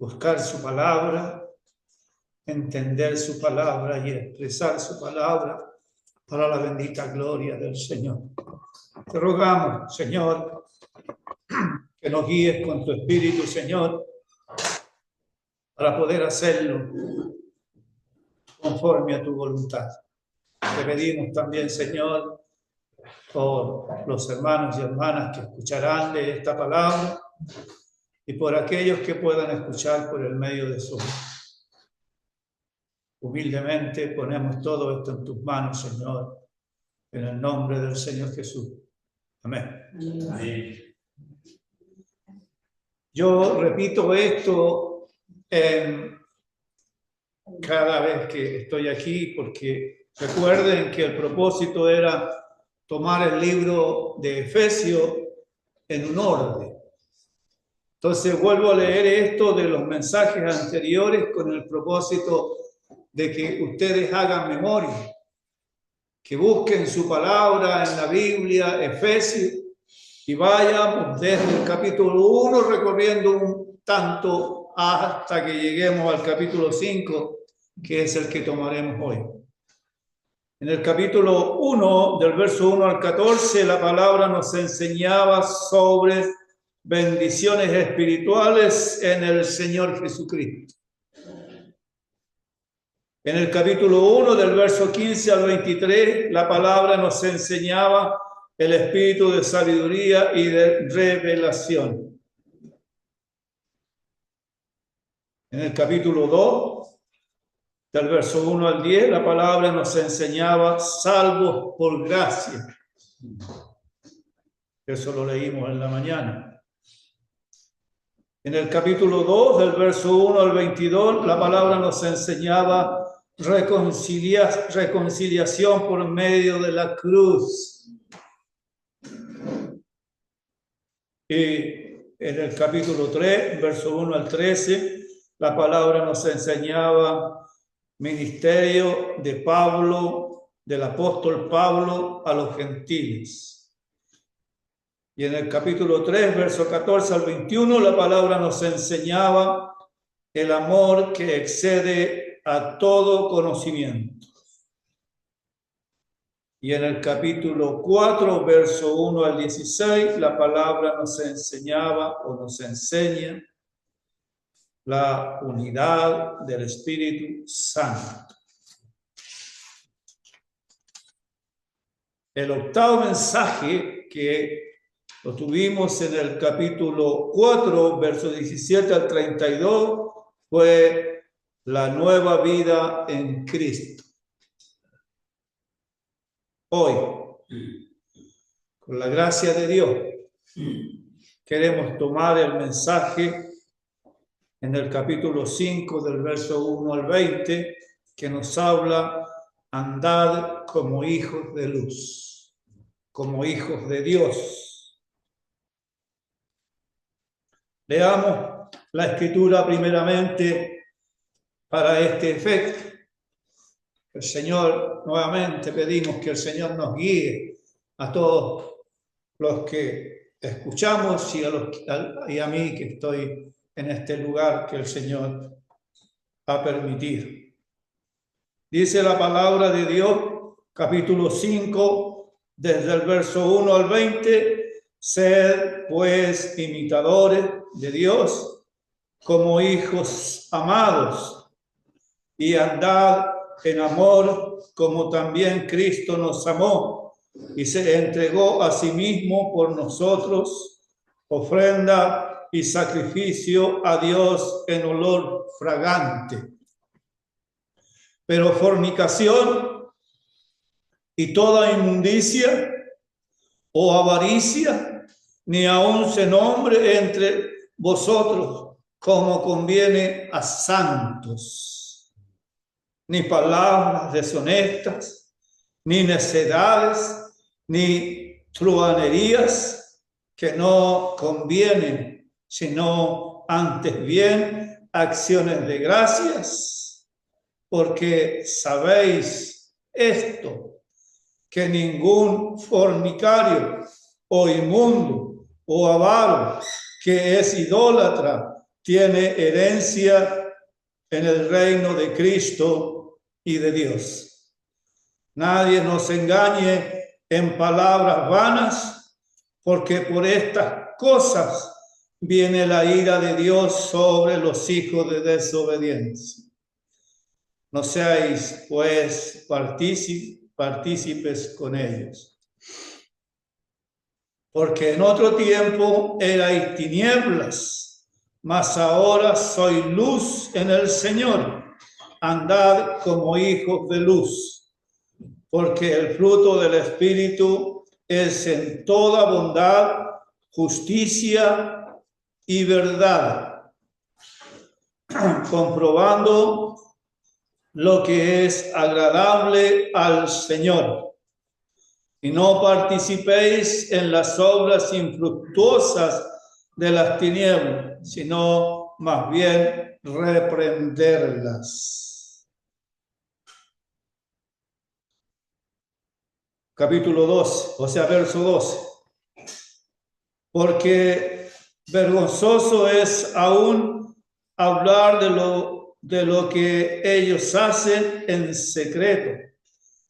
buscar su palabra, entender su palabra y expresar su palabra para la bendita gloria del Señor. Te rogamos, Señor, que nos guíes con tu Espíritu, Señor, para poder hacerlo conforme a tu voluntad. Te pedimos también, Señor, por los hermanos y hermanas que escucharán de esta palabra y por aquellos que puedan escuchar por el medio de Zoom. Humildemente ponemos todo esto en tus manos, Señor, en el nombre del Señor Jesús. Amén. Amén. Yo repito esto cada vez que estoy aquí porque recuerden que el propósito era tomar el libro de Efesios en un orden. Entonces vuelvo a leer esto de los mensajes anteriores con el propósito de que ustedes hagan memoria, que busquen su palabra en la Biblia, Efesios, y vayamos desde el capítulo 1 recorriendo un tanto hasta que lleguemos al capítulo 5, que es el que tomaremos hoy. En el capítulo 1, del verso 1 al 14, la palabra nos enseñaba sobre bendiciones espirituales en el Señor Jesucristo. En el capítulo 1, del verso 15 al 23, la palabra nos enseñaba el espíritu de sabiduría y de revelación. En el capítulo 2, del verso 1 al 10, la palabra nos enseñaba salvos por gracia. Eso lo leímos en la mañana. En el capítulo 2, del verso 1 al 22, la palabra nos enseñaba reconciliación por medio de la cruz. Y en el capítulo 3, verso 1 al 13, la palabra nos enseñaba ministerio de Pablo, del apóstol Pablo a los gentiles. Y en el capítulo 3, verso 14 al 21, la palabra nos enseñaba el amor que excede a todo conocimiento. Y en el capítulo 4, verso 1 al 16, la palabra nos enseñaba o nos enseña la unidad del Espíritu Santo. El octavo mensaje, que lo tuvimos en el capítulo 4, verso 17 al 32, fue la nueva vida en Cristo. Hoy, con la gracia de Dios, queremos tomar el mensaje en el capítulo 5, del verso 1 al 20, que nos habla andad como hijos de luz, como hijos de Dios. Leamos la Escritura primeramente para este efecto. El Señor, nuevamente pedimos que el Señor nos guíe a todos los que escuchamos y a mí que estoy en este lugar que el Señor ha permitido. Dice la palabra de Dios, capítulo 5, desde el verso 1 al 20, sed pues imitadores de Dios como hijos amados y andad en amor como también Cristo nos amó y se entregó a sí mismo por nosotros, ofrenda y sacrificio a Dios en olor fragante. Pero fornicación y toda inmundicia o avaricia, ni aun se nombre entre vosotros como conviene a santos, ni palabras deshonestas, ni necedades, ni truhanerías que no convienen, sino antes bien acciones de gracias, porque sabéis esto, que ningún fornicario o inmundo o avaro, que es idólatra tiene herencia en el reino de Cristo y de Dios. Nadie nos engañe en palabras vanas, porque por estas cosas viene la ira de Dios sobre los hijos de desobediencia. No seáis, pues, partícipes con ellos. Porque en otro tiempo erais tinieblas, mas ahora sois luz en el Señor. Andad como hijos de luz, porque el fruto del Espíritu es en toda bondad, justicia y verdad, comprobando lo que es agradable al Señor. Y no participéis en las obras infructuosas de las tinieblas, sino más bien reprenderlas. Capítulo 12, o sea, verso 12. Porque vergonzoso es aún hablar de lo que ellos hacen en secreto.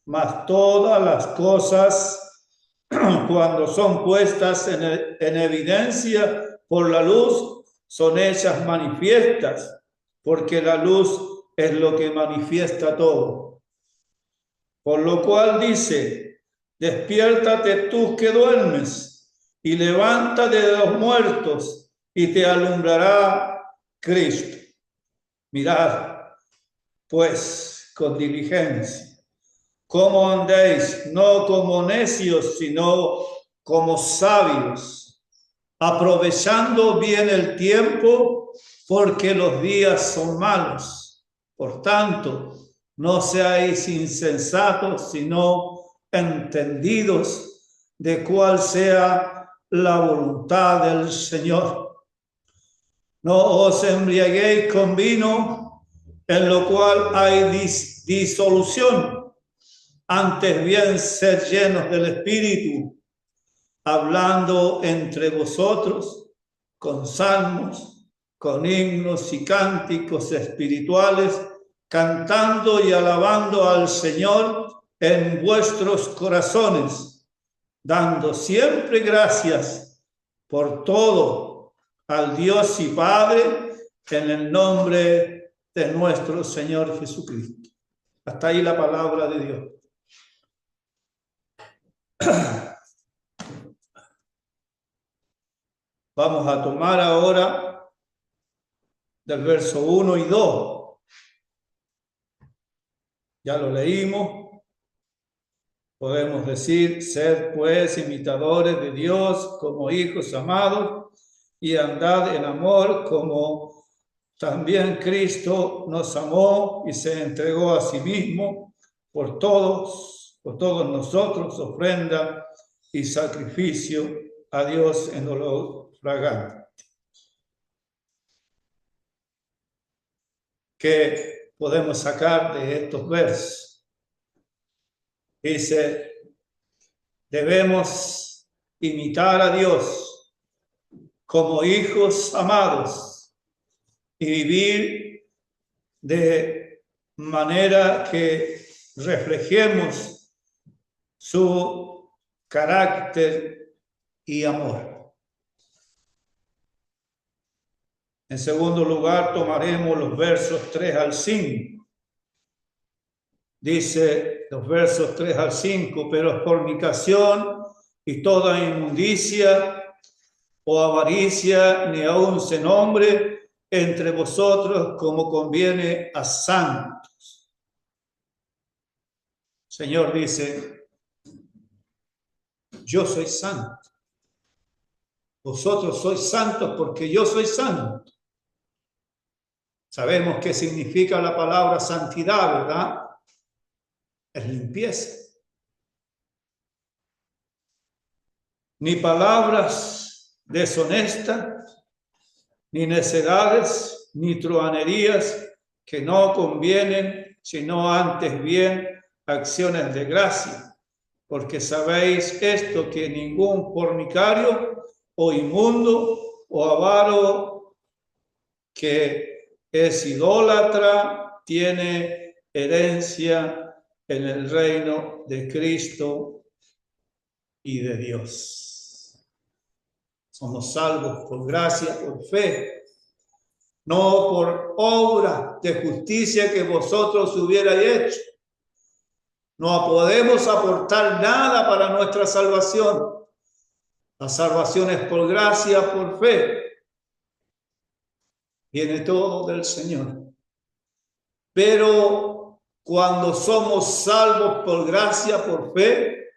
Mas todas las cosas, cuando son puestas en evidencia por la luz, son hechas manifiestas, porque la luz es lo que manifiesta todo. Por lo cual dice: despiértate tú que duermes, y levántate de los muertos, y te alumbrará Cristo. Mirad, pues, con diligencia cómo andéis, no como necios, sino como sabios, aprovechando bien el tiempo, porque los días son malos. Por tanto, no seáis insensatos, sino entendidos de cuál sea la voluntad del Señor. No os embriaguéis con vino, en lo cual hay disolución. Antes bien, ser llenos del Espíritu, hablando entre vosotros con salmos, con himnos y cánticos espirituales, cantando y alabando al Señor en vuestros corazones, dando siempre gracias por todo al Dios y Padre, en el nombre de nuestro Señor Jesucristo. Hasta ahí la palabra de Dios. Vamos a tomar ahora del verso 1 y 2. Ya lo leímos. Podemos decir: sed pues imitadores de Dios como hijos amados, y andad en amor como también Cristo nos amó y se entregó a sí mismo por todos nosotros, ofrenda y sacrificio a Dios en olor fragante. ¿Qué podemos sacar de estos versos? Dice: debemos imitar a Dios como hijos amados y vivir de manera que reflejemos su carácter y amor. En segundo lugar, tomaremos los versos 3 al 5. Dice los versos 3 al 5: pero fornicación y toda inmundicia o avaricia ni aun se nombre entre vosotros como conviene a santos. El Señor dice: yo soy santo. Vosotros sois santos porque yo soy santo. Sabemos qué significa la palabra santidad, ¿verdad? Es limpieza. Ni palabras deshonestas, ni necedades, ni truhanerías que no convienen, sino antes bien acciones de gracia. Porque sabéis esto, que ningún fornicario o inmundo o avaro que es idólatra tiene herencia en el reino de Cristo y de Dios. Somos salvos por gracia, por fe, no por obra de justicia que vosotros hubierais hecho. No podemos aportar nada para nuestra salvación. La salvación es por gracia, por fe. Viene todo del Señor. Pero cuando somos salvos por gracia, por fe,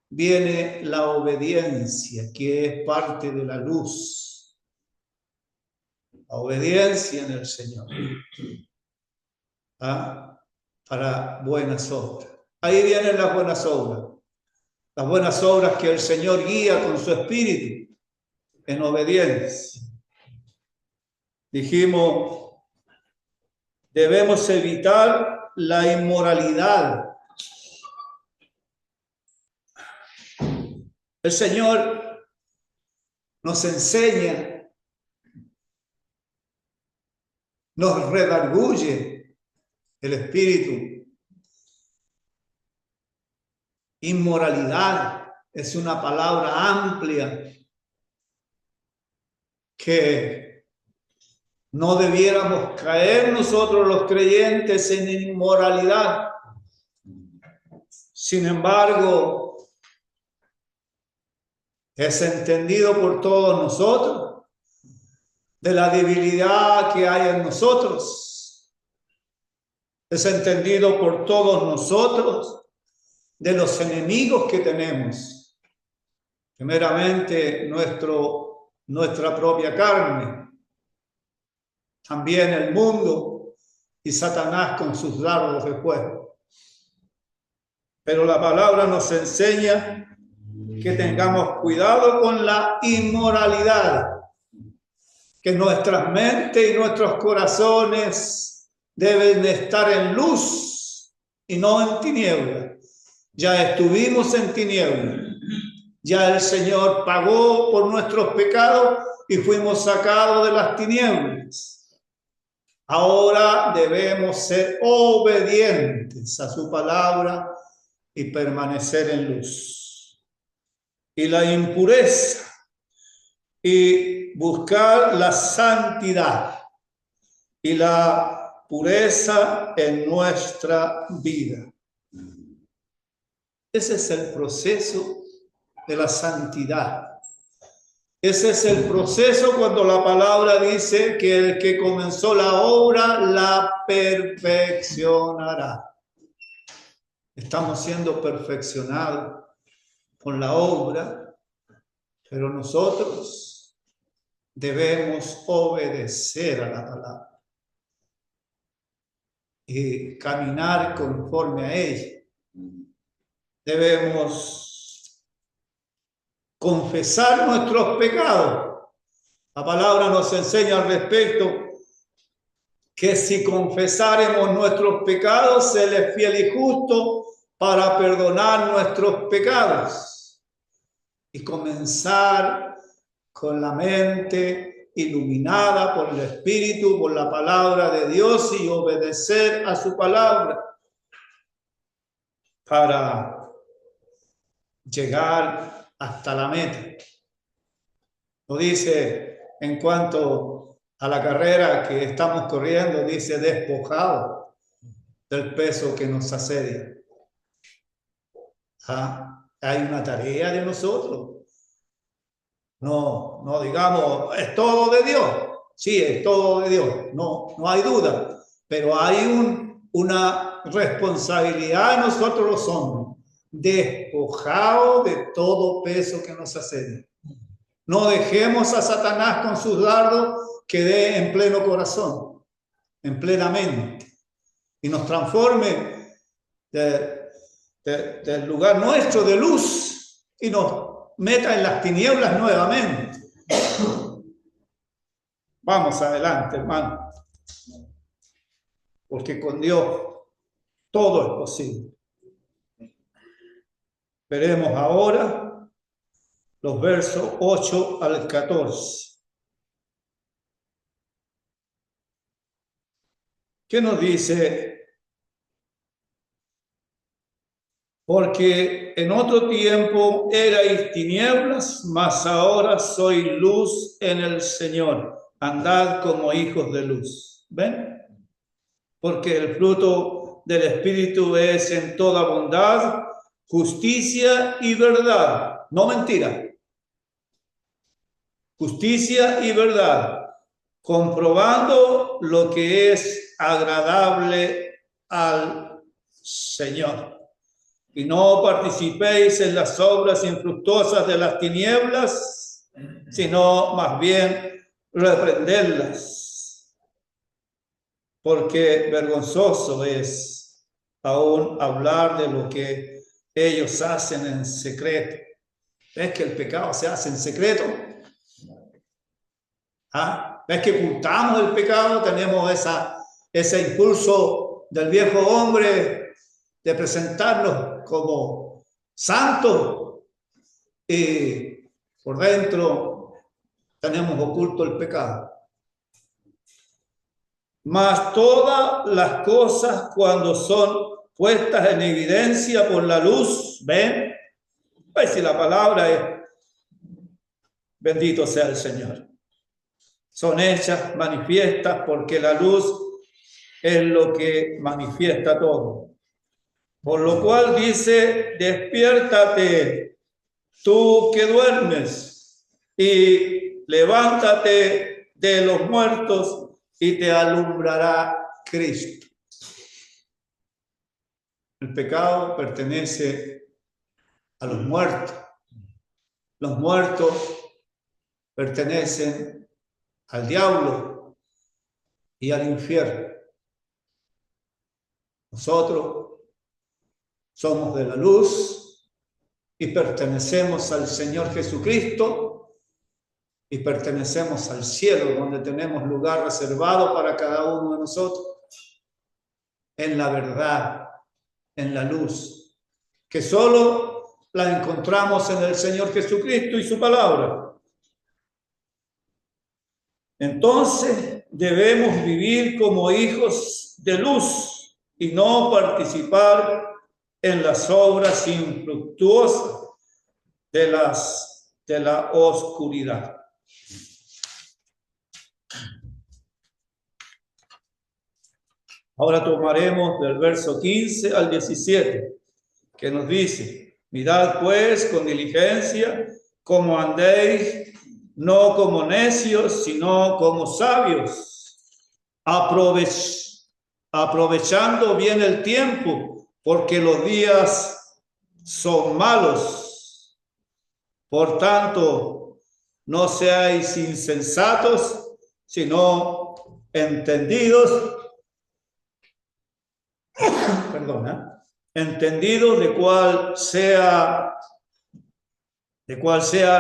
viene la obediencia, que es parte de la luz. La obediencia en el Señor. Para buenas obras. Ahí vienen las buenas obras. Las buenas obras que el Señor guía con su espíritu en obediencia. Dijimos, debemos evitar la inmoralidad. El Señor nos enseña, nos redarguye el espíritu. Inmoralidad es una palabra amplia que no debiéramos caer nosotros los creyentes en inmoralidad. Sin embargo, es entendido por todos nosotros de la debilidad que hay en nosotros. Es entendido por todos nosotros de los enemigos que tenemos. Primeramente, nuestra propia carne. También el mundo y Satanás con sus dardos de fuego. Pero la palabra nos enseña que tengamos cuidado con la inmoralidad, que nuestras mentes y nuestros corazones deben estar en luz y no en tinieblas. Ya estuvimos en tinieblas, ya el Señor pagó por nuestros pecados y fuimos sacados de las tinieblas. Ahora debemos ser obedientes a su palabra y permanecer en luz. Y la impureza y buscar la santidad y la pureza en nuestra vida. Ese es el proceso de la santidad. Ese es el proceso cuando la palabra dice que el que comenzó la obra la perfeccionará. Estamos siendo perfeccionados por la obra, pero nosotros debemos obedecer a la palabra y caminar conforme a ella. Debemos confesar nuestros pecados. La palabra nos enseña al respecto que si confesáremos nuestros pecados, Él es fiel y justo para perdonar nuestros pecados y comenzar con la mente iluminada por el Espíritu, por la palabra de Dios y obedecer a su palabra para llegar hasta la meta. Lo dice en cuanto a la carrera que estamos corriendo, dice despojado del peso que nos asedia. Hay una tarea de nosotros. No digamos, es todo de Dios. Sí, es todo de Dios. No hay duda. Pero hay una responsabilidad de nosotros los hombres. Despojado de todo peso que nos asedia. No dejemos a Satanás con sus dardos que dé en pleno corazón, en plena mente, y nos transforme del lugar nuestro de luz y nos meta en las tinieblas nuevamente. Vamos adelante, hermano, porque con Dios todo es posible. Veremos ahora los versos 8 al 14. ¿Qué nos dice? Porque en otro tiempo erais tinieblas, mas ahora sois luz en el Señor. Andad como hijos de luz. ¿Ven? Porque el fruto del Espíritu es en toda bondad, justicia y verdad. No mentira. Justicia y verdad. Comprobando lo que es agradable al Señor. Y no participéis en las obras infructuosas de las tinieblas, sino más bien reprenderlas. Porque vergonzoso es aún hablar de lo que ellos hacen en secreto. ¿Ves que el pecado se hace en secreto? ¿Ah? ¿Ves que ocultamos el pecado? Tenemos ese impulso del viejo hombre de presentarnos como santos y por dentro tenemos oculto el pecado. Mas todas las cosas cuando son puestas en evidencia por la luz, ¿ven? Pues si la palabra es bendito sea el Señor. Son hechas manifiestas porque la luz es lo que manifiesta todo. Por lo cual dice, despiértate, tú que duermes, y levántate de los muertos y te alumbrará Cristo. El pecado pertenece a los muertos. Los muertos pertenecen al diablo y al infierno. Nosotros somos de la luz y pertenecemos al Señor Jesucristo y pertenecemos al cielo, donde tenemos lugar reservado para cada uno de nosotros, en la verdad, en la luz, que solo la encontramos en el Señor Jesucristo y su palabra. Entonces debemos vivir como hijos de luz y no participar en las obras infructuosas de la oscuridad. Ahora tomaremos del verso 15 al 17, que nos dice, mirad pues con diligencia cómo andéis, no como necios, sino como sabios, aprovechando bien el tiempo, porque los días son malos. Por tanto, no seáis insensatos, sino entendidos, entendidos de cuál sea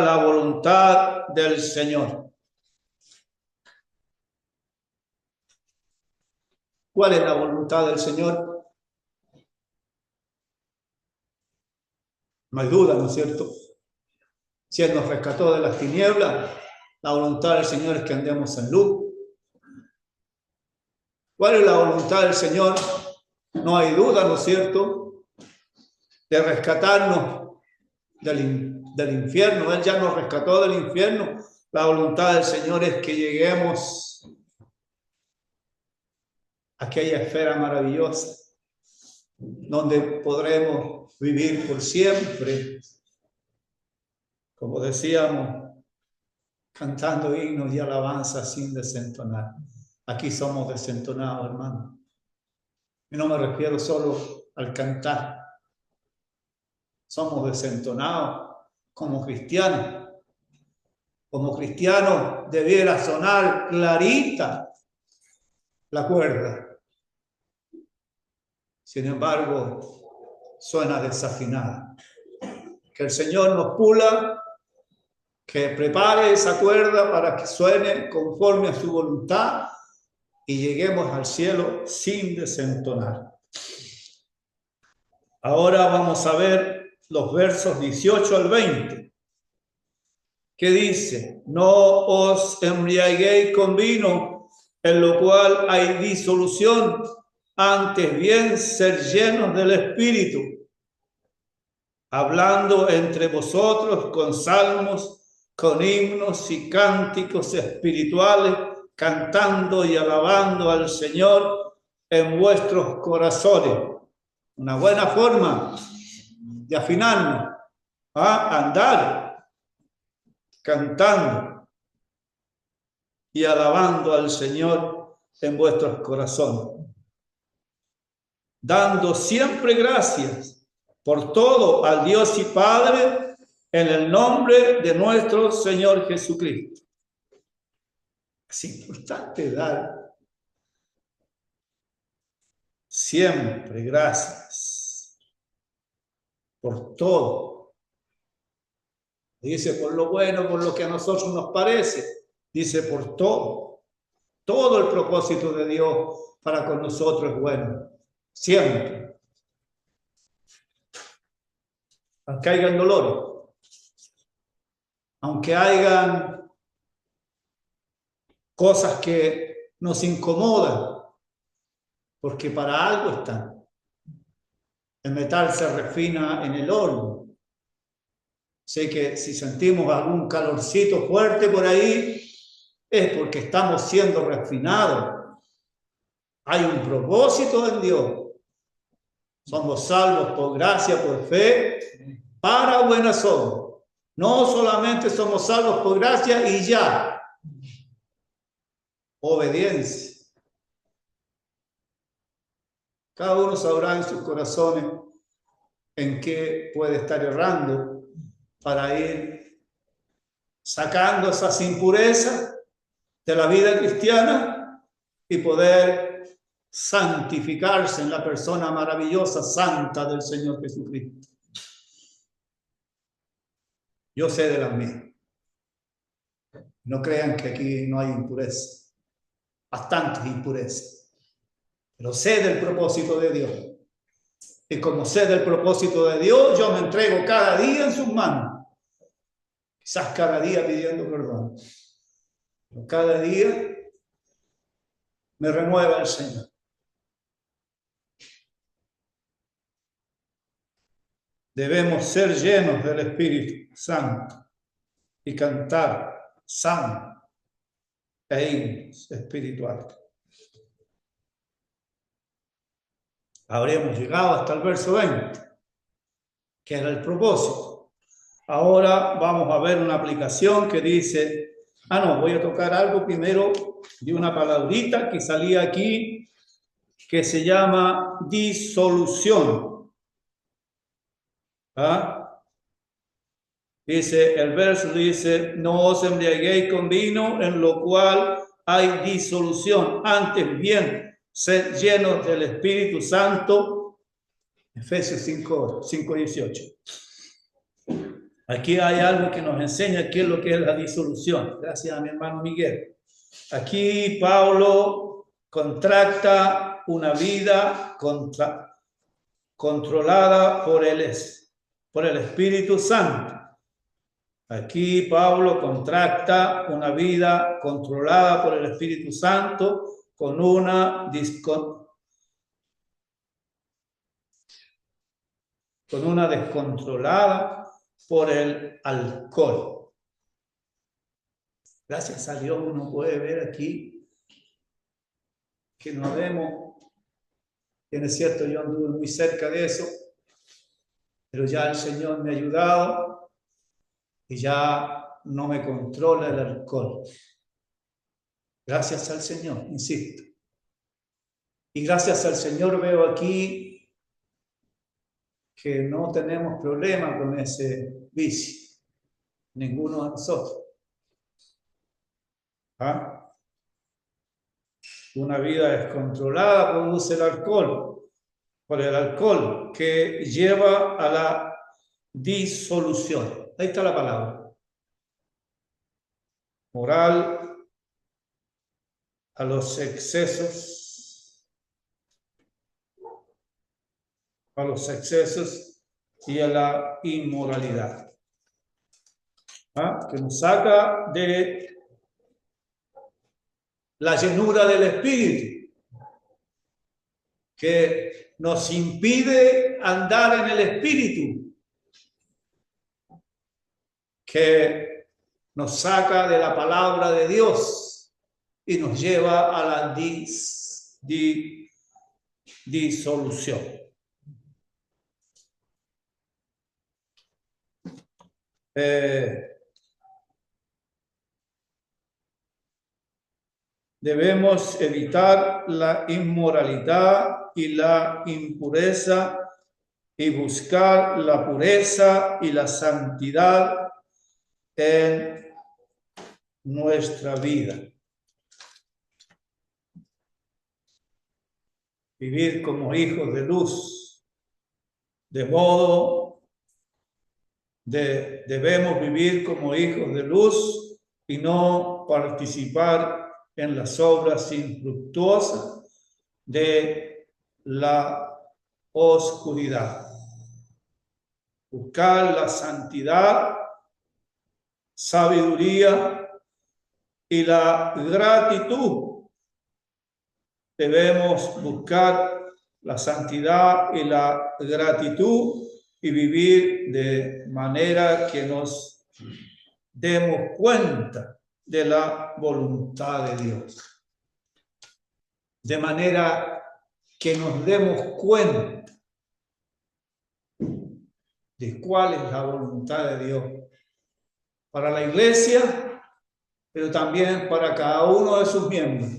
la voluntad del Señor. ¿Cuál es la voluntad del Señor? No hay duda, ¿no es cierto? Si Él nos rescató de las tinieblas, la voluntad del Señor es que andemos en luz. ¿Cuál es la voluntad del Señor? No hay duda, ¿no es cierto?, de rescatarnos del infierno. Él ya nos rescató del infierno. La voluntad del Señor es que lleguemos a aquella esfera maravillosa donde podremos vivir por siempre, como decíamos, cantando himnos y alabanzas sin desentonar. Aquí somos desentonados, hermano. Y no me refiero solo al cantar. Somos desentonados como cristianos. Como cristianos debiera sonar clarita la cuerda. Sin embargo, suena desafinada. Que el Señor nos pula, que prepare esa cuerda para que suene conforme a su voluntad y lleguemos al cielo sin desentonar. Ahora vamos a ver los versos 18 al 20, que dice, no os embriaguéis con vino, en lo cual hay disolución, antes bien ser llenos del Espíritu, hablando entre vosotros con salmos, con himnos y cánticos espirituales, cantando y alabando al Señor en vuestros corazones. Una buena forma de afinarnos a andar cantando y alabando al Señor en vuestros corazones, dando siempre gracias por todo al Dios y Padre en el nombre de nuestro Señor Jesucristo. Es importante dar siempre gracias por todo. Dice por lo bueno, por lo que a nosotros nos parece. Dice por todo. Todo el propósito de Dios para con nosotros es bueno. Siempre. Aunque hayan dolores. Aunque hayan cosas que nos incomodan. Porque para algo están. El metal se refina en el horno. Sé que si sentimos algún calorcito fuerte por ahí, es porque estamos siendo refinados. Hay un propósito en Dios. Somos salvos por gracia, por fe, para buenas obras. No solamente somos salvos por gracia y ya. Obediencia. Cada uno sabrá en sus corazones en qué puede estar errando para ir sacando esas impurezas de la vida cristiana y poder santificarse en la persona maravillosa, santa del Señor Jesucristo. Yo sé de las mías. No crean que aquí no hay impureza. Bastantes impurezas. Pero sé del propósito de Dios. Y como sé del propósito de Dios, yo me entrego cada día en sus manos. Quizás cada día pidiendo perdón. Pero cada día me renueva el Señor. Debemos ser llenos del Espíritu Santo y cantar salmos e himnos espirituales. Habremos llegado hasta el verso 20, que era el propósito. Ahora vamos a ver una aplicación que dice, voy a tocar algo primero de una palabrita que salía aquí, que se llama disolución. Dice, el verso dice, no os embriaguéis con vino, en lo cual hay disolución. Antes bien, sed llenos del Espíritu Santo. Efesios 5:18. Aquí hay algo que nos enseña qué es lo que es la disolución. Gracias a mi hermano Miguel. Aquí Pablo contracta una vida controlada por el Espíritu Santo. Aquí Pablo contracta una vida controlada por el Espíritu Santo con una descontrolada por el alcohol. Gracias a Dios uno puede ver aquí que no vemos, bien es cierto, yo anduve muy cerca de eso, pero ya el Señor me ha ayudado y ya no me controla el alcohol. Gracias al Señor, insisto. Y gracias al Señor veo aquí que no tenemos problema con ese vicio. Ninguno de nosotros. Una vida descontrolada produce el alcohol. Por el alcohol que lleva a la disolución. Ahí está la palabra. Moral a los excesos. A los excesos y a la inmoralidad. Que nos saca de la llenura del Espíritu, que nos impide andar en el Espíritu, que nos saca de la palabra de Dios y nos lleva a la disolución. Debemos evitar la inmoralidad y la impureza y buscar la pureza y la santidad en nuestra vida. Vivir como hijos de luz, de modo debemos vivir como hijos de luz y no participar en las obras infructuosas de la oscuridad. Buscar la santidad, sabiduría y la gratitud. Debemos buscar la santidad y la gratitud y vivir de manera que nos demos cuenta de la voluntad de Dios. De manera que nos demos cuenta de cuál es la voluntad de Dios para la iglesia, pero también para cada uno de sus miembros.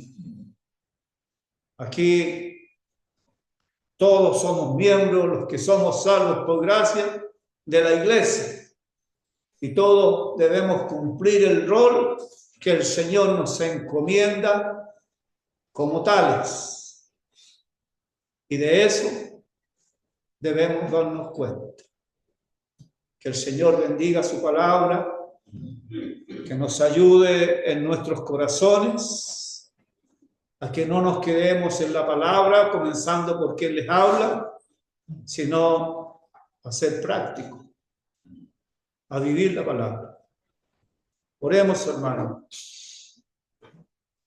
Aquí todos somos miembros, los que somos salvos por gracia de la iglesia, y todos debemos cumplir el rol que el Señor nos encomienda como tales. Y de eso debemos darnos cuenta. Que el Señor bendiga su palabra, que nos ayude en nuestros corazones, a que no nos quedemos en la palabra, comenzando por quien les habla, sino a ser práctico, a vivir la palabra. Oremos, hermanos.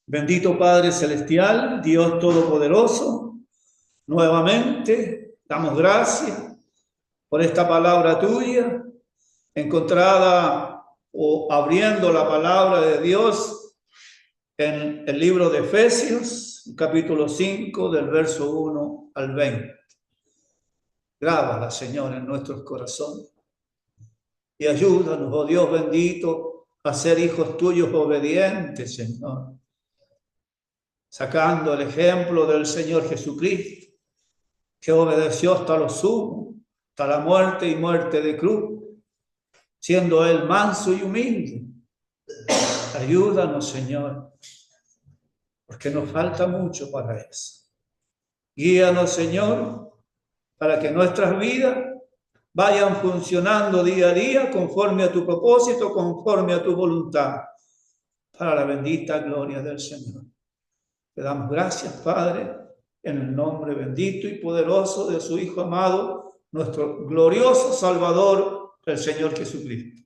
Bendito Padre Celestial, Dios Todopoderoso, nuevamente damos gracias por esta palabra tuya, encontrada o abriendo la palabra de Dios en el libro de Efesios, capítulo 5, del verso 1 al 20. Grábala, Señor, en nuestros corazones y ayúdanos, oh Dios bendito, a ser hijos tuyos obedientes, Señor, sacando el ejemplo del Señor Jesucristo, que obedeció hasta lo sumo, hasta la muerte y muerte de cruz, siendo Él manso y humilde. Ayúdanos, Señor, porque nos falta mucho para eso. Guíanos, Señor, para que nuestras vidas vayan funcionando día a día conforme a tu propósito, conforme a tu voluntad, para la bendita gloria del Señor. Te damos gracias, Padre, en el nombre bendito y poderoso de su Hijo amado, nuestro glorioso Salvador, el Señor Jesucristo.